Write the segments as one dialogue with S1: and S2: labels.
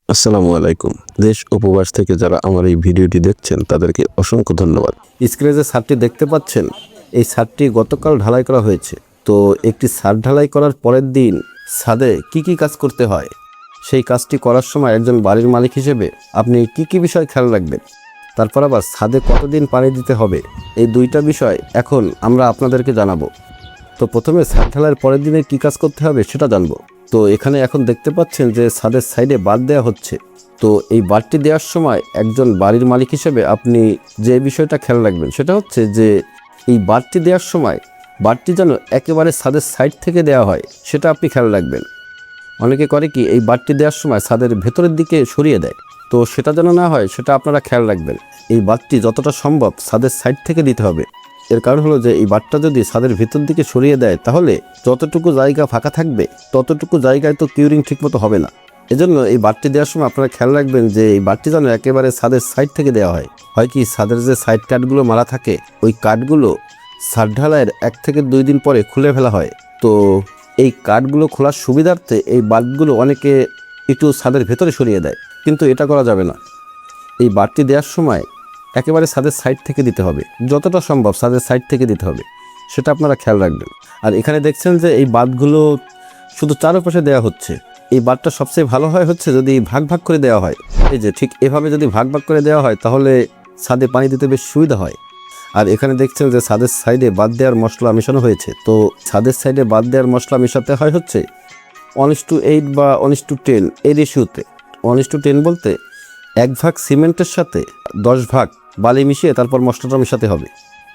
S1: আসসালামু আলাইকুম। দেশ উপবাস থেকে যারা আমার এই ভিডিওটি দেখছেন তাদেরকে অসংখ্য ধন্যবাদ। স্ক্রিনে যে ছাদটি দেখতে পাচ্ছেন, এই ছাদটি গতকাল ঢালাই করা হয়েছে। তো একটি ছাদ ঢালাই করার পরের দিন ছাদে কি কাজ করতে হয়, সেই কাজটি করার সময় একজন বাড়ির মালিক হিসেবে আপনি কি বিষয় খেয়াল রাখবেন, তারপর আবার ছাদে কতদিন পানি দিতে হবে, এই দুইটা বিষয় এখন আমরা আপনাদেরকে জানাবো। তো প্রথমে ছাদ ঢালাইয়ের পরের দিনে কী কাজ করতে হবে সেটা জানবো। তো এখানে এখন দেখতে পাচ্ছেন যে ছাদের সাইডে বাঁধ দেওয়া হচ্ছে। তো এই বাঁধটি দেওয়ার সময় একজন বাড়ির মালিক হিসেবে আপনি যে বিষয়টা খেয়াল রাখবেন সেটা হচ্ছে যে এই বাঁধটি দেওয়ার সময় বাঁধটি যেন একেবারে ছাদের সাইড থেকে দেওয়া হয়, সেটা আপনি খেয়াল রাখবেন। অনেকে করে কি এই বাঁধটি দেওয়ার সময় ছাদের ভেতরের দিকে সরিয়ে দেয়, তো সেটা যেন না হয় সেটা আপনারা খেয়াল রাখবেন। এই বাঁধটি যতটা সম্ভব ছাদের সাইড থেকে দিতে হবে। এর কারণ হলো যে এই বাঁধটা যদি ছাদের ভিতর দিকে সরিয়ে দেয় তাহলে যতটুকু জায়গা ফাঁকা থাকবে ততটুকু জায়গায় তো কিউরিং ঠিকমতো হবে না। এজন্য এই বাঁধটি দেওয়ার সময় আপনারা খেয়াল রাখবেন যে এই বাঁধটি যেন একেবারে ছাদের সাইড থেকে দেওয়া হয় কি ছাদের যে সাইড কাঠগুলো মারা থাকে ওই কাঠগুলো ছাদ ঢালাইয়ের 1 থেকে 2 দিন পরে খুলে ফেলা হয়। তো এই কাঠগুলো খোলার সুবিধার্থে এই বাঁধগুলো অনেকে একটু ছাদের ভেতরে সরিয়ে দেয়, কিন্তু এটা করা যাবে না। এই বাঁধটি দেওয়ার সময় একেবারে ছাদের সাইড থেকে দিতে হবে, যতটা সম্ভব ছাদের সাইড থেকে দিতে হবে, সেটা আপনারা খেয়াল রাখবেন। আর এখানে দেখছেন যে এই বাঁধগুলো শুধু চারপাশে দেওয়া হচ্ছে। এই বাঁধটা সবচেয়ে ভালো হচ্ছে যদি ভাগ করে দেওয়া হয়। এই যে ঠিক এভাবে যদি ভাগ করে দেওয়া হয় তাহলে ছাদে পানি দিতে বেশ সুবিধা হয়। আর এখানে দেখছেন যে ছাদের সাইডে বাঁধ দেওয়ার মশলা মেশানো হয়েছে। তো ছাদের সাইডে বাঁধ দেওয়ার মশলা মেশাতে হচ্ছে 1:8 বা 1:10 এই রেশিওতে। 1:10 বলতে 1 ভাগ সিমেন্টের সাথে 10 ভাগ বালি মিশিয়ে তারপর মশলাটা মেশাতে হবে।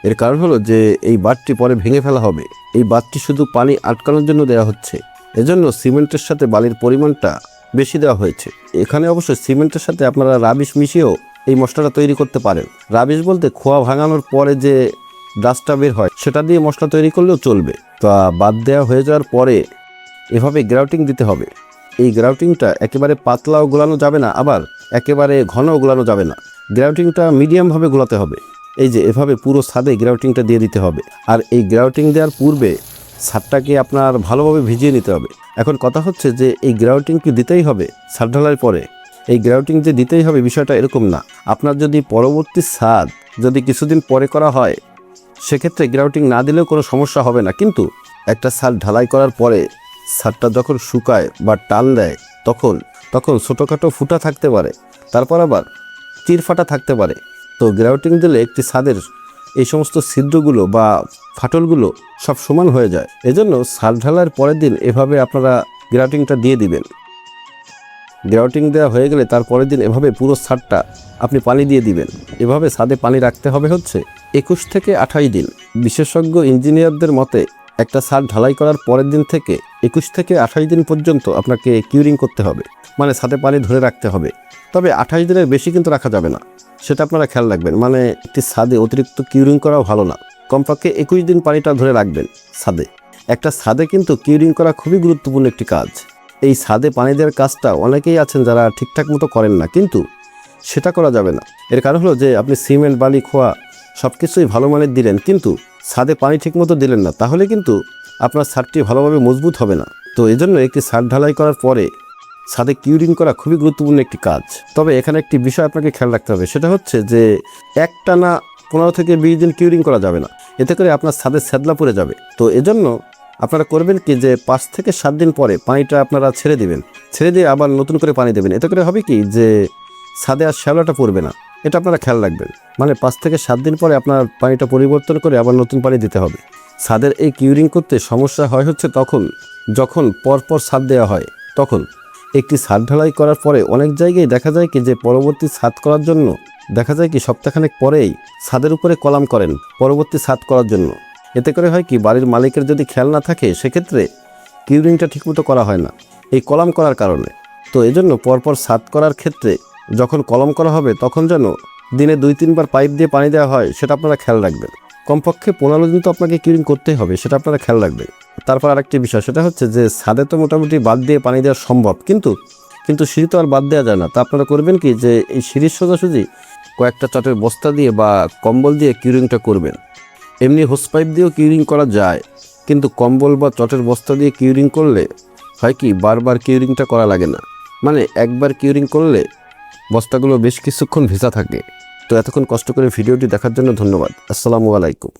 S1: এর কারণ হলো যে এই বাঁধটি পরে ভেঙে ফেলা হবে। এই বাঁধটি শুধু পানি আটকানোর জন্য দেওয়া হচ্ছে, এজন্য সিমেন্টের সাথে বালির পরিমাণটা বেশি দেওয়া হয়েছে। এখানে অবশ্যই সিমেন্টের সাথে আপনারা রাবিশ মিশিয়েও এই মশলাটা তৈরি করতে পারেন। রাবিশ বলতে খোয়া ভাঙানোর পরে যে ডাস্টটা বের হয় সেটা দিয়ে মশলা তৈরি করলেও চলবে। তা বাদ দেওয়া হয়ে যাওয়ার পরে এভাবে গ্রাউটিং দিতে হবে। এই গ্রাউটিংটা একেবারে পাতলাও গোলানো যাবে না, আবার একেবারে ঘনও গোলানো যাবে না। গ্রাউটিংটা মিডিয়ামভাবে গোলাতে হবে। এই যে এভাবে পুরো ছাদে গ্রাউটিংটা দিয়ে দিতে হবে। আর এই গ্রাউটিং দেওয়ার পূর্বে ছাদটাকে আপনার ভালোভাবে ভিজিয়ে নিতে হবে। এখন কথা হচ্ছে যে এই গ্রাউটিং কি দিতেই হবে ছাদ ঢালাইয়ের পরে? এই গ্রাউটিং যে দিতেই হবে বিষয়টা এরকম না। আপনার যদি পরবর্তী ছাদ যদি কিছুদিন পরে করা হয় সেক্ষেত্রে গ্রাউটিং না দিলেও কোনো সমস্যা হবে না, কিন্তু একটা ছাদ ঢালাই করার পরে ছাদটা যখন শুকায় বা টান দেয় তখন ছোটোখাটো ফুটা থাকতে পারে, তারপর আবার চির ফাটা থাকতে পারে। তো গ্রাউটিং দিলে একটি ছাদের এই সমস্ত ছিদ্রগুলো বা ফাটলগুলো সব সমান হয়ে যায়। এজন্য ছাদ ঢালাইয়ের পরের দিন এভাবে আপনারা গ্রাউটিংটা দিয়ে দিবেন। গ্রাউটিং দেওয়া হয়ে গেলে তার পরের দিন এভাবে পুরো ছাদটা আপনি পানি দিয়ে দিবেন। এভাবে ছাদে পানি রাখতে হবে হচ্ছে 21 থেকে 28 দিন। বিশেষজ্ঞ ইঞ্জিনিয়ারদের মতে একটা ছাদ ঢালাই করার পরের দিন থেকে 21 থেকে 28 দিন পর্যন্ত আপনাকে কিউরিং করতে হবে, মানে ছাদে পানি ধরে রাখতে হবে। তবে 28 দিনের বেশি কিন্তু রাখা যাবে না, সেটা আপনারা খেয়াল রাখবেন। মানে একটি ছাদে অতিরিক্ত কিউরিং করাও ভালো না। কমপক্ষে 21 দিন পানিটা ধরে রাখবেন ছাদে। একটা ছাদে কিন্তু কিউরিং করা খুবই গুরুত্বপূর্ণ একটি কাজ। এই ছাদে পানি দেওয়ার কাজটা অনেকেই আছেন যারা ঠিকঠাক মতো করেন না, কিন্তু সেটা করা যাবে না। এর কারণ হলো যে আপনি সিমেন্ট বালি খোয়া সব কিছুই ভালো মানের দিলেন, কিন্তু ছাদে পানি ঠিকমতো দিলেন না, তাহলে কিন্তু আপনার ছাদটি ভালোভাবে মজবুত হবে না। তো এজন্য একটি ছাদ ঢালাই করার পরে ছাদে কিউরিং করা খুবই গুরুত্বপূর্ণ একটি কাজ। তবে এখানে একটি বিষয় আপনাকে খেয়াল রাখতে হবে, সেটা হচ্ছে যে একটানা 15 থেকে 20 দিন কিউরিং করা যাবে না, এতে করে আপনার ছাদে স্যাদলা পড়ে যাবে। তো এজন্য আপনারা করবেন কি যে 5 থেকে 7 দিন পরে পানিটা আপনারা ছেড়ে দিবেন, ছেড়ে দিয়ে আবার নতুন করে পানি দেবেন। এতে করে হবে কি যে ছাদে আর শ্যাওলাটা পড়বে না, এটা আপনারা খেয়াল রাখবেন। মানে 5 থেকে 7 দিন পরে আপনার পানিটা পরিবর্তন করে আবার নতুন পানি দিতে হবে। ছাদের এই কিউরিং করতে সমস্যা হচ্ছে তখন যখন পরপর ছাদ দেওয়া হয়। তখন একটি ছাদ ঢালাই করার পরে অনেক জায়গায় দেখা যায় কি যে পরবর্তী ছাদ করার জন্য দেখা যায় কি সপ্তাহখানেক পরেই ছাদের উপরে কলাম করেন পরবর্তী ছাদ করার জন্য। এতে করে হয় কি বাড়ির মালিকের যদি খেয়াল না থাকে সেক্ষেত্রে কিউরিংটা ঠিকমতো করা হয় না এই কলাম করার কারণে। তো এজন্য পরপর ছাদ করার ক্ষেত্রে যখন কলম করা হবে তখন যেন দিনে 2-3 বার পাইপ দিয়ে পানি দেওয়া হয়, সেটা আপনারা খেয়াল রাখবেন। কমপক্ষে 15 দিন তো আপনাকে কিউরিং করতেই হবে, সেটা আপনারা খেয়াল রাখবেন। তারপর আরেকটি বিষয়, সেটা হচ্ছে যে ছাদে তো মোটামুটি বাদ দিয়ে পানি দেওয়া সম্ভব, কিন্তু সিঁড়ি তো আর বাদ দেওয়া যায় না। তা আপনারা করবেন কি যে এই সিঁড়ির সোজাসুজি কয়েকটা চটের বস্তা দিয়ে বা কম্বল দিয়ে কিউরিংটা করবেন। এমনি হোস পাইপ দিয়েও কিউরিং করা যায়, কিন্তু কম্বল বা চটের বস্তা দিয়ে কিউরিং করলে হয় কি বারবার কিউরিংটা করা লাগে না। মানে একবার কিউরিং করলে বস্তাগুলো বেশ কিছুক্ষণ ভেজা থাকে। তো এতক্ষণ কষ্ট করে ভিডিওটি দেখার জন্য ধন্যবাদ। আসসালামু আলাইকুম।